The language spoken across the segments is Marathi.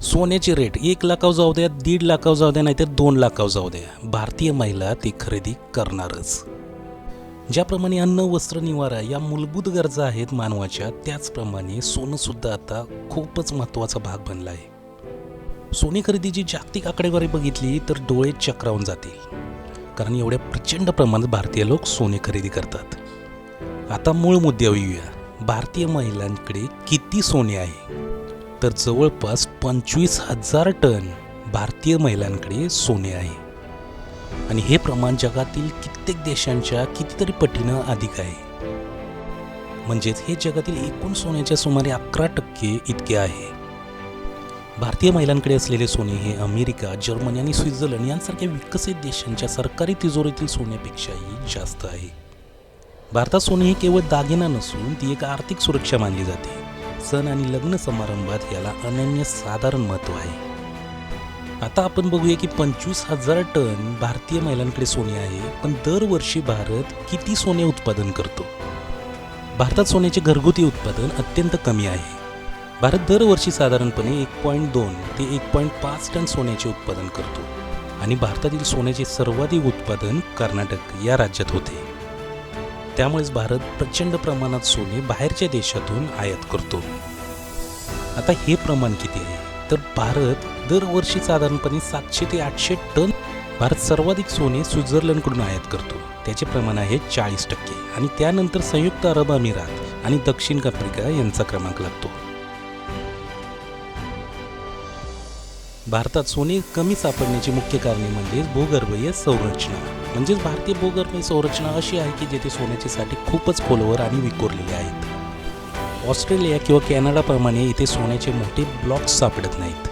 सोन्याचे रेट 1,00,000 जाऊ द्या, 1,50,000 जाऊ द्या, नाहीतर 2,00,000 जाऊ द्या, भारतीय महिला ती खरेदी करणारच. ज्याप्रमाणे अन्न, वस्त्र, निवारा या मूलभूत गरजा आहेत मानवाच्या, त्याचप्रमाणे सोनंसुद्धा आता खूपच महत्त्वाचा भाग बनला आहे. सोने खरेदीची जागतिक आकडेवारी बघितली तर डोळे चक्रावून जातील, कारण एवढ्या प्रचंड प्रमाणात भारतीय लोक सोने खरेदी करतात. आता मूळ मुद्द्यावर येऊया. भारतीय महिलांकडे किती सोने आहे? तर जवळपास 25,000 टन भारतीय महिलांकडे सोने आहे. आणि हे प्रमाण जगातील कित्येक देशांच्या कितीतरी पटीनं अधिक आहे. म्हणजेच हे जगातील एकूण सोन्याच्या सुमारे 11% इतके आहे. भारतीय महिलांकडे असलेले सोने हे अमेरिका, जर्मनी आणि स्वित्झर्लंड यांसारख्या विकसित देशांच्या सरकारी तिजोरीतील सोन्यापेक्षाही जास्त आहे. भारतात सोने हे केवळ दागिना नसून ती एक आर्थिक सुरक्षा मानली जाते. सण आणि लग्न समारंभात याला अनन्यसाधारण महत्त्व आहे. आता आपण बघूया की 25,000 टन भारतीय महिलांकडे सोने आहे, पण दरवर्षी भारत किती सोने उत्पादन करतो? भारतात सोन्याचे घरगुती उत्पादन अत्यंत कमी आहे. भारत दरवर्षी साधारणपणे 1.2 ते 1.5 टन सोन्याचे उत्पादन करतो आणि भारतातील सोन्याचे सर्वाधिक उत्पादन कर्नाटक या राज्यात होते. त्यामुळेच भारत प्रचंड प्रमाणात सोने बाहेरच्या देशातून आयात करतो. आता हे प्रमाण किती आहे? तर भारत दरवर्षी साधारणपणे 700 ते 800 टन. भारत सर्वाधिक सोने स्वित्झर्लंडकडून आयात करतो, त्याचे प्रमाण आहे 40%. आणि त्यानंतर संयुक्त अरब अमिरात आणि दक्षिण आफ्रिका यांचा क्रमांक लागतो. भारतात सोने कमी सापडण्याची मुख्य कारणे म्हणजे भूगर्भीय संरचना. म्हणजेच भारतीय भूगर्भीय संरचना अशी आहे की जेथे सोन्याचे साठे खूपच खोलवर आणि विखुरलेले आहेत. ऑस्ट्रेलिया किंवा कॅनडाप्रमाणे इथे सोन्याचे मोठे ब्लॉक्स सापडत नाहीत.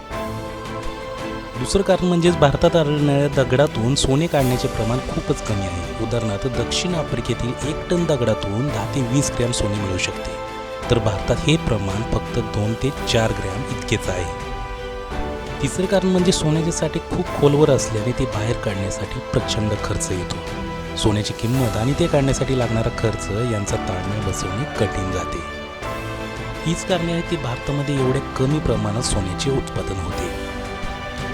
दुसरं कारण म्हणजेच भारतात आढळणाऱ्या दगडातून सोने काढण्याचे प्रमाण खूपच कमी आहे. उदाहरणार्थ दक्षिण आफ्रिकेतील 1 टन दगडातून 10 ते 20 ग्रॅम सोने मिळू शकते, तर भारतात हे प्रमाण फक्त 2 ते 4 ग्रॅम इतकेच आहे. तिसरं कारण म्हणजे सोन्याचे साठे खूप खोलवर असल्याने ते बाहेर काढण्यासाठी प्रचंड खर्च येतो. सोन्याची किंमत आणि ते काढण्यासाठी लागणारा खर्च यांचा ताळमेळ बसवणे कठीण जाते. हीच कारणे आहेत की भारतामध्ये एवढ्या कमी प्रमाणात सोन्याचे उत्पादन होते.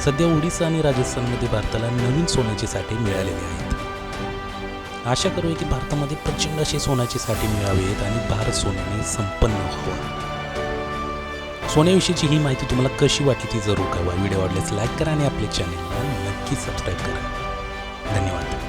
सध्या ओडिशा आणि राजस्थानमध्ये भारताला नवीन सोन्याचे साठे मिळालेले आहेत. आशा करूया की भारतामध्ये प्रचंड असे सोन्याचे साठे मिळावेत आणि भारत सोन्याने संपन्न व्हावा. सोन्याविषयीची ही माहिती तुम्हाला कशी वाटली ती जरूर कळवा. व्हिडिओ आवडल्यास लाईक करा आणि आपल्या चॅनलला नक्की सबस्क्राईब करा. धन्यवाद.